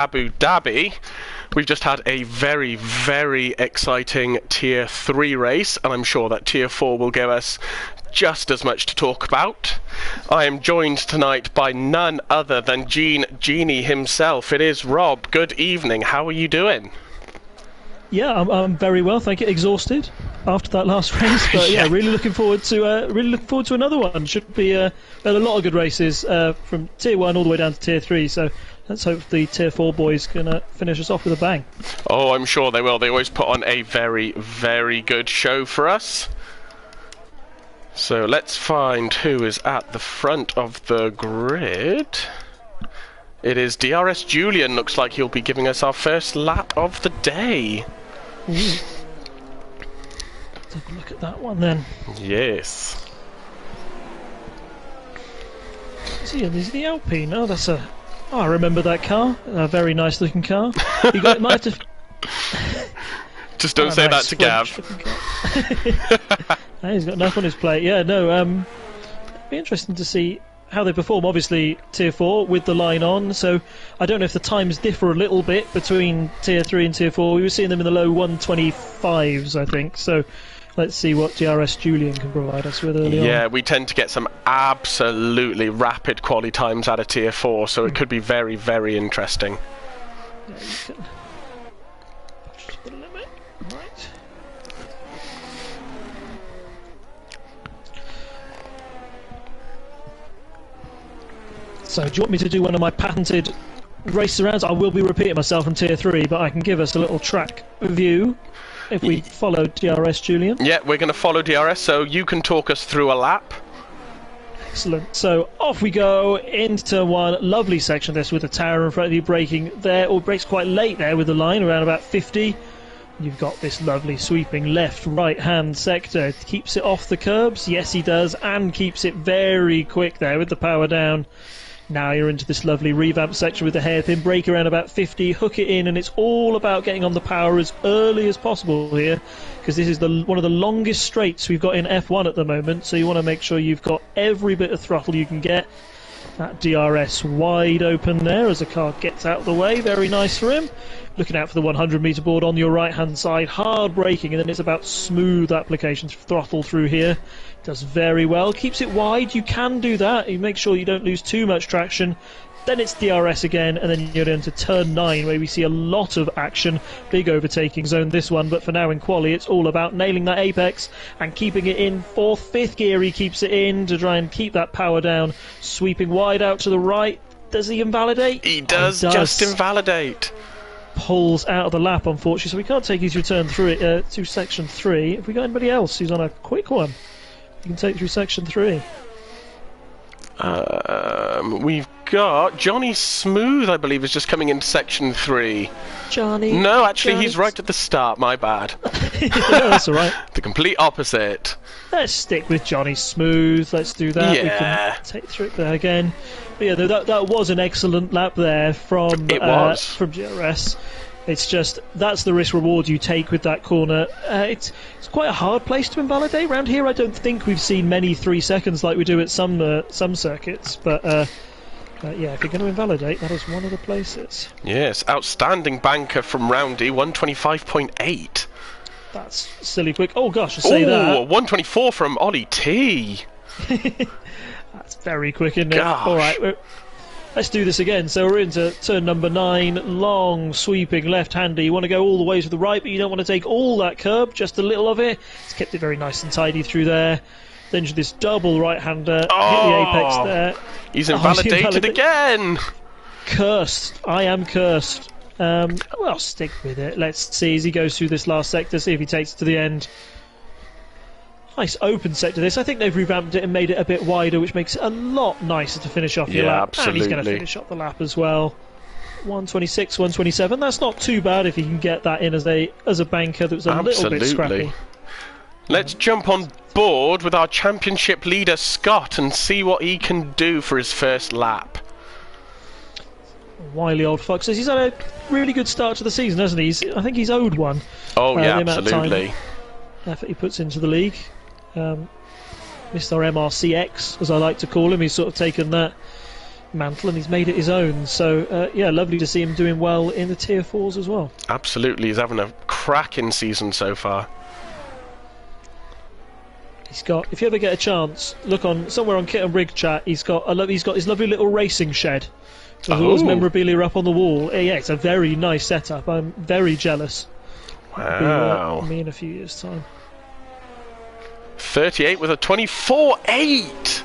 Abu Dhabi. We've just had a very, very exciting Tier 3 race, and I'm sure that Tier 4 will give us just as much to talk about. I am joined tonight by none other than Genie himself. It is Rob. Good evening. How are you doing? Yeah, I'm very well, thank you. Exhausted after that last race, but yeah, really looking forward to another one. Should be a lot of good races from Tier 1 all the way down to Tier 3. So let's hope the Tier 4 boys can finish us off with a bang. Oh, I'm sure they will. They always put on a very, very good show for us. So let's find who is at the front of the grid. It is DRS Julian. Looks like he'll be giving us our first lap of the day. Ooh. Let's have a look at that one then. Yes. Is the Alpine? Oh, that's a... Oh, I remember that car. A very nice looking car. Might have to... Just don't say that to Gav. He's got enough on his plate. Yeah, no, it'd be interesting to see how they perform. Obviously, Tier 4 with the line on, so I don't know if the times differ a little bit between Tier 3 and Tier 4. We were seeing them in the low 125s, I think, so let's see what DRS Julian can provide us with early on. Yeah, we tend to get some absolutely rapid quali times out of Tier 4, so it could be very, very interesting. Yeah, you can push the limit. Right. So do you want me to do one of my patented race arounds? I will be repeating myself from Tier 3, but I can give us a little track view if we follow DRS Julian. Yeah, we're going to follow DRS, so you can talk us through a lap. Excellent. So off we go into turn 1. Lovely section this with the tower in front of you, braking there, or brakes quite late there with the line around about 50. You've got this lovely sweeping left right hand sector. Keeps it off the curbs, yes he does, and keeps it very quick there with the power down. Now you're into this lovely revamp section with the hairpin, brake around about 50, hook it in, and it's all about getting on the power as early as possible here, because this is one of the longest straights we've got in F1 at the moment, so you want to make sure you've got every bit of throttle you can get. That DRS wide open there as the car gets out of the way, very nice for him. Looking out for the 100 metre board on your right hand side, hard braking, and then it's about smooth application of throttle through here. Does very well, keeps it wide, you can do that, you make sure you don't lose too much traction. Then it's DRS again, and then you're into turn 9 where we see a lot of action. Big overtaking zone this one, but for now in quali it's all about nailing that apex and keeping it in 4th, 5th gear. He keeps it in to try and keep that power down, sweeping wide out to the right. Does he invalidate? He does, just invalidate. Pulls out of the lap unfortunately, so we can't take you through turn 3 to section 3. Have we got anybody else who's on a quick one you can take through section 3? We've got Johnny Smooth, I believe, is just coming into section 3. Johnny? No, actually, he's right at the start, my bad. No, that's alright. The complete opposite. Let's stick with Johnny Smooth, let's do that. Yeah. We can take through it there again. But yeah, that was an excellent lap there from GRS. It's just, that's the risk reward you take with that corner. It's quite a hard place to invalidate. Round here I don't think we've seen many 3 seconds like we do at some circuits, but yeah, if you're going to invalidate, that is one of the places. Yes, outstanding banker from Roundy, 125.8. That's silly quick. Oh gosh, I say that. 124 from Ollie T. That's very quick, isn't it? Gosh. Alright, let's do this again. So we're into turn number 9, long, sweeping left-hander. You want to go all the way to the right, but you don't want to take all that curb, just a little of it. It's kept it very nice and tidy through there. Then this double right-hander, hit the apex there. He's invalidated again! Cursed. I am cursed. Well, stick with it. Let's see as he goes through this last sector, see if he takes it to the end. Nice open sector this. I think they've revamped it and made it a bit wider, which makes it a lot nicer to finish off your lap. Absolutely. And he's going to finish up the lap as well. 126, 127. That's not too bad if you can get that in as a banker that was a little bit scrappy. Let's jump on board with our championship leader Scott and see what he can do for his first lap. Wily old fox says he's had a really good start to the season, hasn't he? I think he's owed one. Oh yeah, absolutely. Effort he puts into the league. Mr. MRCX, as I like to call him, he's sort of taken that mantle and he's made it his own. So yeah, lovely to see him doing well in the Tier 4s as well. Absolutely, he's having a cracking season so far. He's got, if you ever get a chance, look on somewhere on Kit and Rig chat. He's got his lovely little racing shed with all his memorabilia up on the wall. Yeah, it's a very nice setup. I'm very jealous. Wow. Me in a few years' time. 38 with a 24.8.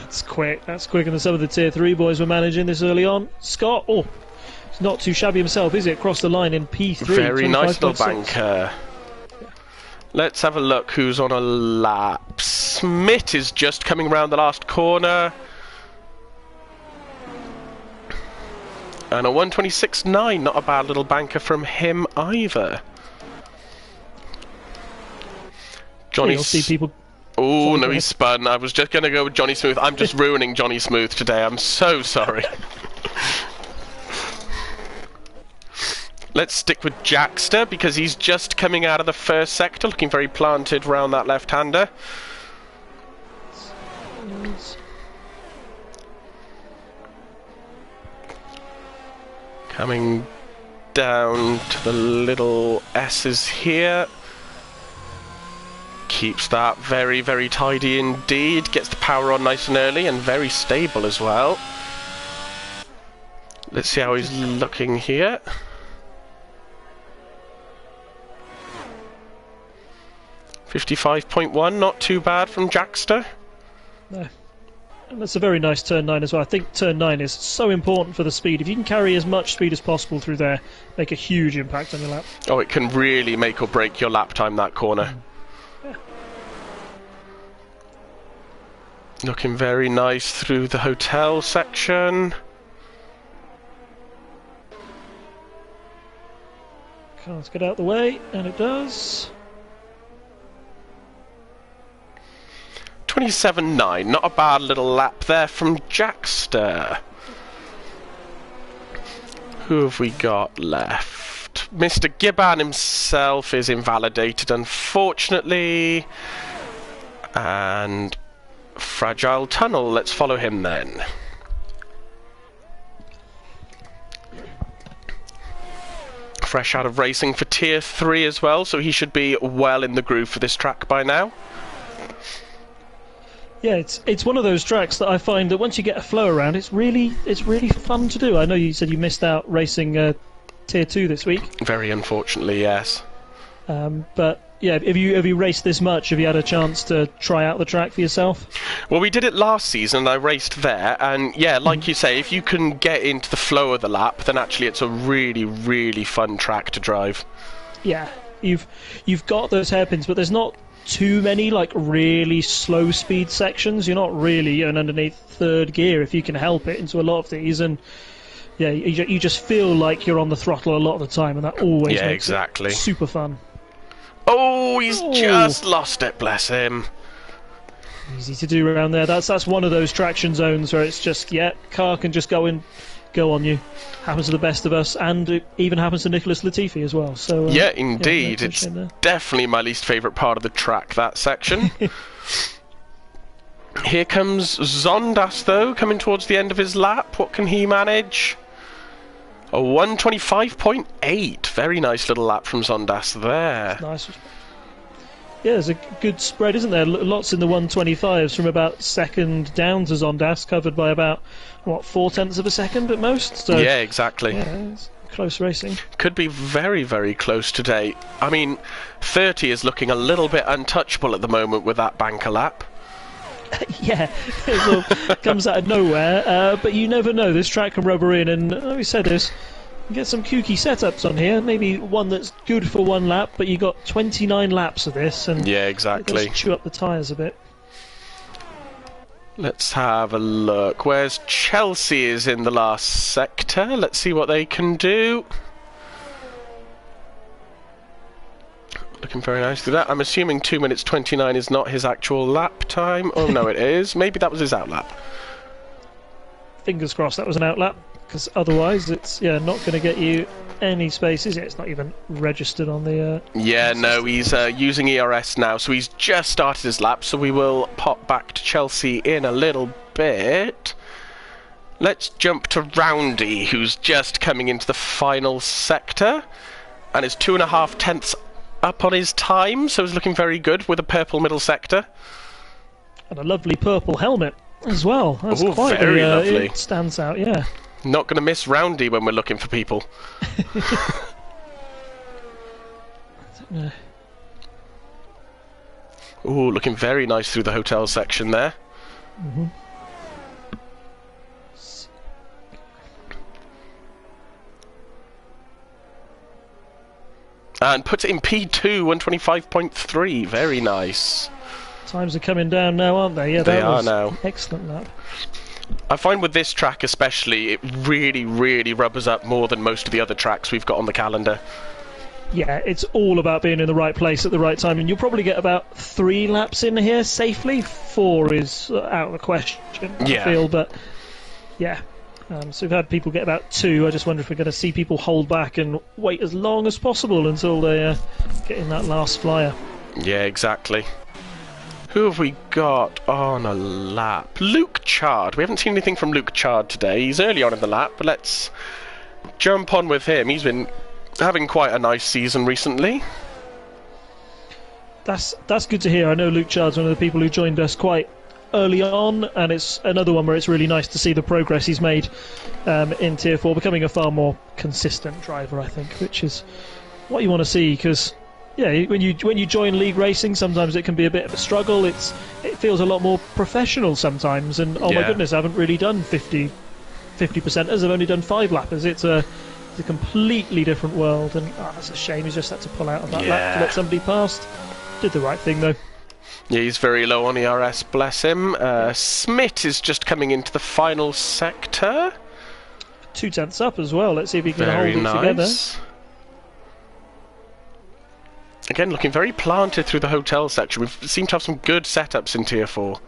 That's quick. That's quicker than some of the Tier 3 boys were managing this early on. Scott, he's not too shabby himself, is it? Across the line in P3. Very nice little banker. Let's have a look who's on a lap. Smith is just coming round the last corner. And a 126.9, not a bad little banker from him either. Johnny. You'll see people. Oh no, he's spun. I was just going to go with Johnny Smooth. I'm just ruining Johnny Smooth today. I'm so sorry. Let's stick with Jackster because he's just coming out of the first sector, looking very planted round that left-hander. Coming down to the little S's here. Keeps that very, very tidy indeed. Gets the power on nice and early and very stable as well. Let's see how he's looking here. 55.1, not too bad from Jackster. No. And that's a very nice turn 9 as well. I think turn 9 is so important for the speed. If you can carry as much speed as possible through there, make a huge impact on your lap. Oh, it can really make or break your lap time, that corner. Yeah. Looking very nice through the hotel section. Let's get out the way, and it does. 27.9, not a bad little lap there from Jackster. Who have we got left? Mr. Gibban himself is invalidated, unfortunately. And Fragile Tunnel, let's follow him then. Fresh out of racing for Tier 3 as well, so he should be well in the groove for this track by now. Yeah, it's one of those tracks that I find that once you get a flow around, it's really fun to do. I know you said you missed out racing Tier 2 this week. Very unfortunately, yes. But yeah, have you raced this much? Have you had a chance to try out the track for yourself? Well, we did it last season, and I raced there, and yeah, like you say, if you can get into the flow of the lap, then actually it's a really, really fun track to drive. Yeah, you've got those hairpins, but there's not too many like really slow speed sections. You're not really an underneath third gear if you can help it into a lot of these, and yeah, you just feel like you're on the throttle a lot of the time, and that always makes it super fun. Oh, he's just lost it, bless him. Easy to do around there. That's one of those traction zones where it's just, yeah, car can just go on you. Happens to the best of us, and it even happens to Nicholas Latifi as well. So yeah, indeed. Yeah, it's definitely my least favourite part of the track, that section. Here comes Zondas, though, coming towards the end of his lap. What can he manage? A 125.8. Very nice little lap from Zondas there. Nice. Yeah, there's a good spread, isn't there? Lots in the 125s from about second down to Zondas, covered by about, what, 0.4 of a second at most? So, yeah, exactly. Yeah, it's close racing. Could be very, very close today. I mean, 30 is looking a little bit untouchable at the moment with that banker lap. Yeah, it comes out of nowhere, but you never know. This track can rubber in, and like we said, this get some kooky setups on here. Maybe one that's good for one lap, but you got 29 laps of this, and yeah, exactly. It does chew up the tyres a bit. Let's have a look. Where's Chelsea is in the last sector. Let's see what they can do. Looking very nice through that. I'm assuming 2 minutes 29 is not his actual lap time. Oh no, it is. Maybe that was his outlap. Fingers crossed that was an outlap, because otherwise it's not going to get you any space, is it? It's not even registered on the... yeah, no, he's using ERS now, so he's just started his lap, so we will pop back to Chelsea in a little bit. Let's jump to Roundy, who's just coming into the final sector, and is 2.5 tenths up on his time, so he's looking very good with a purple middle sector. And a lovely purple helmet as well. That's Ooh, quite very lovely. It stands out, yeah. Not going to miss Roundy when we're looking for people. Ooh, looking very nice through the hotel section there. Mm-hmm. And puts it in P2, 125.3. Very nice. Times are coming down now, aren't they? Yeah, they that are was now. An excellent lap. I find with this track especially, it really, really rubbers up more than most of the other tracks we've got on the calendar. Yeah, it's all about being in the right place at the right time, and you'll probably get about 3 laps in here safely. 4 is out of the question, I feel, but yeah. So we've had people get about 2. I just wonder if we're going to see people hold back and wait as long as possible until they get in that last flyer. Yeah, exactly. Who have we got on a lap? Luke Chard. We haven't seen anything from Luke Chard today. He's early on in the lap, but let's jump on with him. He's been having quite a nice season recently. That's good to hear. I know Luke Chard's one of the people who joined us quite early on, and it's another one where it's really nice to see the progress he's made in Tier 4, becoming a far more consistent driver, I think, which is what you want to see, because yeah, when you join league racing, sometimes it can be a bit of a struggle. It feels a lot more professional sometimes, and oh my goodness, I haven't really done 50%ers, I've only done 5 lappers. It's a completely different world, and that's a shame. He's just had to pull out of that lap to let somebody past. Did the right thing though. Yeah, he's very low on ERS, bless him. Smith is just coming into the final sector. 2 tenths up as well. Let's see if he can hold it together. Again, looking very planted through the hotel section. We seem to have some good setups in Tier 4.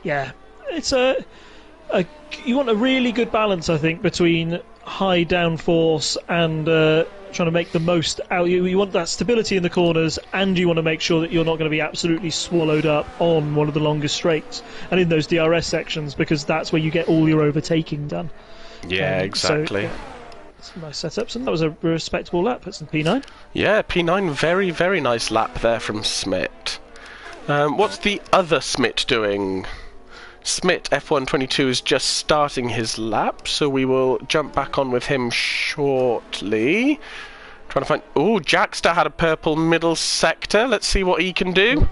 Yeah, it's you want a really good balance, I think, between high downforce and trying to make the most out. You want that stability in the corners, and you want to make sure that you're not going to be absolutely swallowed up on one of the longest straights and in those DRS sections, because that's where you get all your overtaking done. Yeah, exactly. So, yeah, some nice setups, and that was a respectable lap. It's in P9. Yeah, P9, very, very nice lap there from Smith. What's the other Smith doing? Smith F122 is just starting his lap, so we will jump back on with him shortly. Trying to find... Oh, Jackster had a purple middle sector. Let's see what he can do.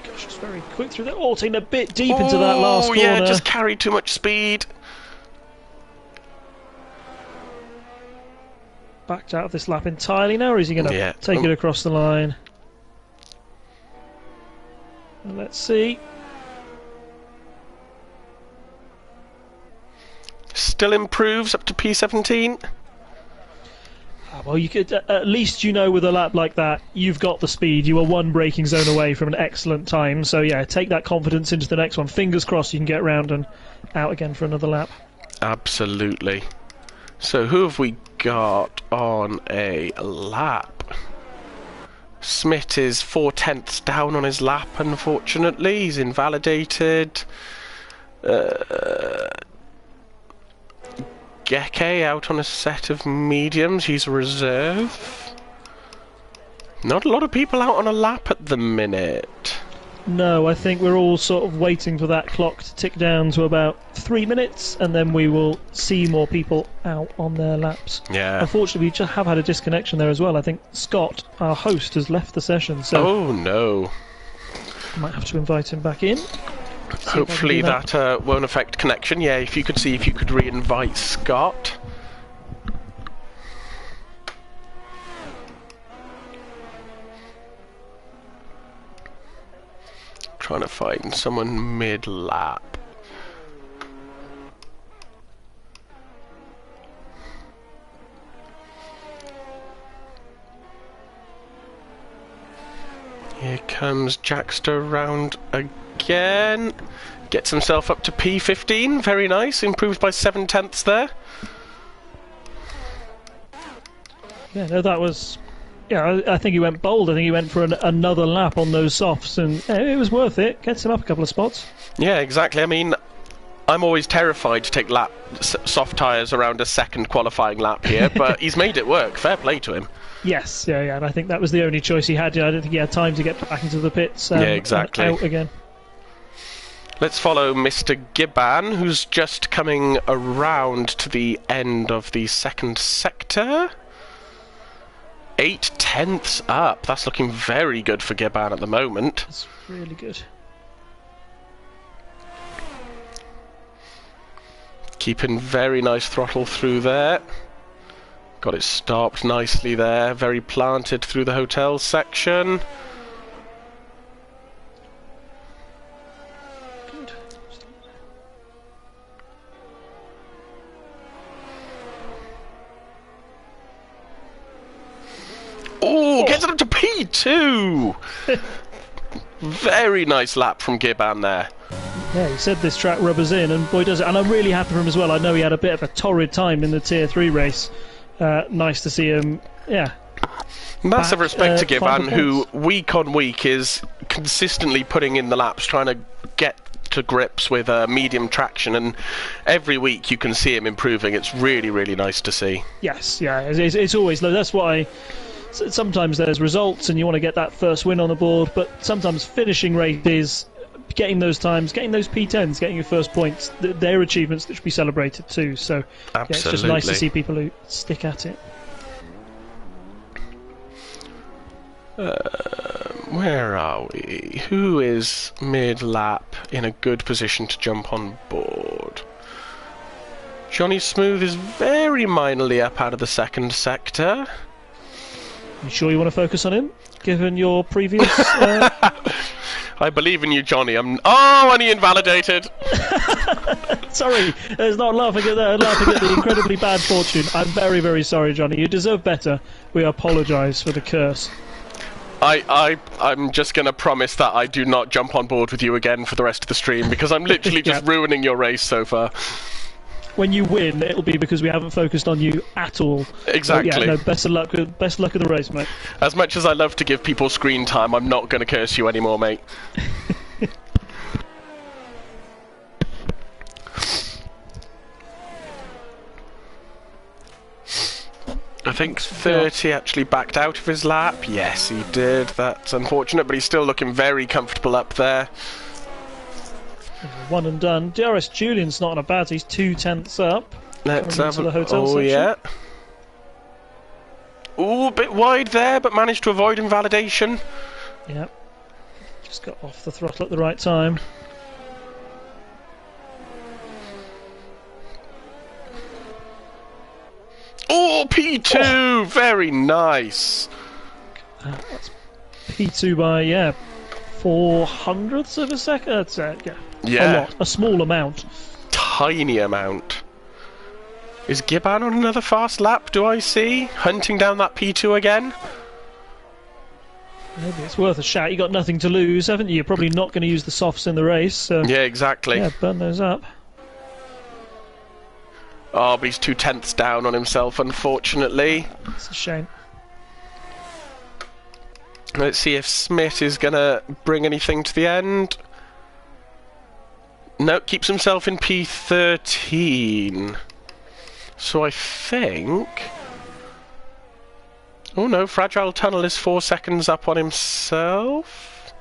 Gosh, it's very quick through that. Oh, taking a bit deep into that last corner. Oh, yeah, just carried too much speed. Backed out of this lap entirely now, or is he going to take it across the line? Let's see. Still improves up to P17. Well, you could at least, you know, with a lap like that, you've got the speed. You are 1 braking zone away from an excellent time. So yeah, take that confidence into the next one. Fingers crossed you can get round and out again for another lap. Absolutely. So who have we got on a lap? Smith is 4 tenths down on his lap, unfortunately. He's invalidated. Geke out on a set of mediums. He's a reserve. Not a lot of people out on a lap at the minute. No, I think we're all sort of waiting for that clock to tick down to about 3 minutes, and then we will see more people out on their laps. Yeah. Unfortunately, we just have had a disconnection there as well. I think Scott, our host, has left the session. So oh no. Might have to invite him back in. Hopefully that won't affect connection. Yeah, if you could see if you could re-invite Scott. Trying to find someone mid-lap. Here comes Jackster round again. Gets himself up to P15. Very nice. Improved by 7 tenths there. Yeah, no, that was Yeah, I think he went bold. I think he went for another lap on those softs, and it was worth it. Gets him up a couple of spots. Yeah, exactly. I mean, I'm always terrified to take soft tyres around a second qualifying lap here, but he's made it work. Fair play to him. Yes, yeah, and I think that was the only choice he had. I don't think he had time to get back into the pits. Yeah, exactly. And out again. Let's follow Mr. Gibban, who's just coming around to the end of the second sector. 8/10 up. That's looking very good for Gibban at the moment. That's really good. Keeping very nice throttle through there. Got it stopped nicely there. Very planted through the hotel section. Good. Oh, gets it up to P2! Very nice lap from Gibban there. Yeah, he said this track rubbers in, and boy does it. And I'm really happy for him as well. I know he had a bit of a torrid time in the Tier 3 race. Nice to see him, yeah. Massive respect to Gibban, 5 who points. week on week is consistently putting in the laps, trying to get to grips with medium traction, and every week you can see him improving. It's really, really nice to see. Yes, yeah, it's always, that's why sometimes there's results and you want to get that first win on the board, but sometimes finishing races, getting those times, getting those P10s, getting your first points, they're achievements that should be celebrated too. So yeah, it's just nice to see people who stick at it. Where are we? Who is mid-lap in a good position to jump on board? Johnny Smooth is very minorly up out of the second sector. You sure you want to focus on him, given your previous... I believe in you, Johnny. Oh, and he invalidated! Sorry, there's not laughing at that. Laughing at the incredibly bad fortune. I'm very, very sorry, Johnny. You deserve better. We apologise for the curse. I'm just going to promise that I do not jump on board with you again for the rest of the stream, because I'm literally just ruining your race so far. When you win, it'll be because we haven't focused on you at all. Exactly. So, yeah, no, best of luck with the race, mate. As much as I love to give people screen time, I'm not going to curse you anymore, mate. I think 30 actually backed out of his lap. Yes, he did. That's unfortunate, but he's still looking very comfortable up there. One and done. DRS Julian's not on a bad. He's 2/10 up. Let's have the hotel section. Yeah. Ooh, a bit wide there, but managed to avoid invalidation. Yep. Just got off the throttle at the right time. Oh, P2! Oh. Very nice. That's P2 by, 400ths of a second. That's, yeah. A lot. A small amount. Tiny amount. Is Gibban on another fast lap, do I see? Hunting down that P2 again? Maybe it's worth a shout. You got nothing to lose, haven't you? You're probably not going to use the softs in the race. So yeah, exactly. Yeah, burn those up. Oh, but he's 2/10 down on himself, unfortunately. It's a shame. Let's see if Smith is going to bring anything to the end. No, keeps himself in P13. So I think... Oh no, Fragile Tunnel is 4 seconds up on himself.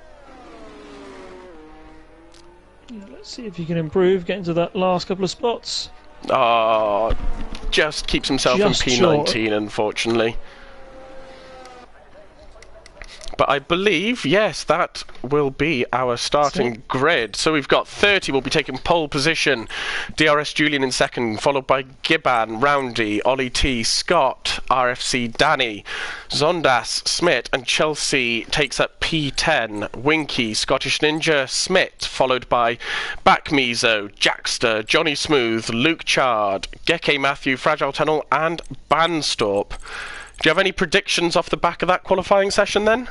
Yeah, let's see if he can improve, get into that last couple of spots. Oh, just keeps himself Just in P19, unfortunately. But I believe, yes, that will be our starting grid. So we've got 30 will be taking pole position. DRS Julian in second, followed by Gibban, Roundy, Ollie T, Scott, RFC Danny, Zondas, Smith, and Chelsea takes up P10. Winky, Scottish Ninja, Smith, followed by Backmizo, Jackster, Johnny Smooth, Luke Chard, Geke Matthew, Fragile Tunnel, and Banstorp. Do you have any predictions off the back of that qualifying session then?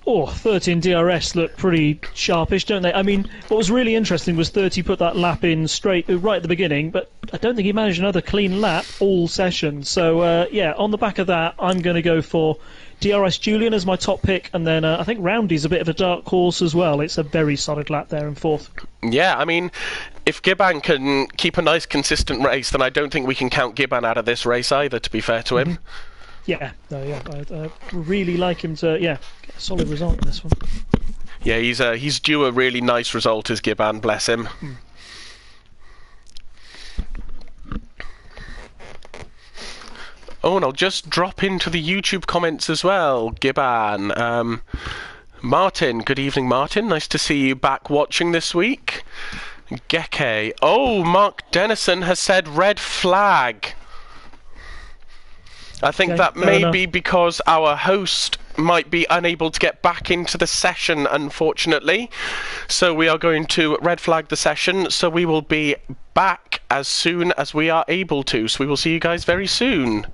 Oh, 13 DRS look pretty sharpish, don't they? I mean, what was really interesting was 30 put that lap in straight right at the beginning, but I don't think he managed another clean lap all session. So, yeah, on the back of that, I'm going to go for DRS Julian as my top pick, and then I think Roundy's a bit of a dark horse as well. It's a very solid lap there in fourth. Yeah, I mean, if Giban can keep a nice consistent race, then I don't think we can count Giban out of this race either, to be fair to him. Yeah, I really like him to get a solid result in this one. Yeah, he's due a really nice result as Giban, bless him. Oh, and I'll just drop into the YouTube comments as well, Giban. Martin, good evening, Martin. Nice to see you back watching this week. Geke. Oh, Mark Dennison has said red flag. I think that may be because our host might be unable to get back into the session, unfortunately. So we are going to red flag the session. So we will be back as soon as we are able to. So we will see you guys very soon.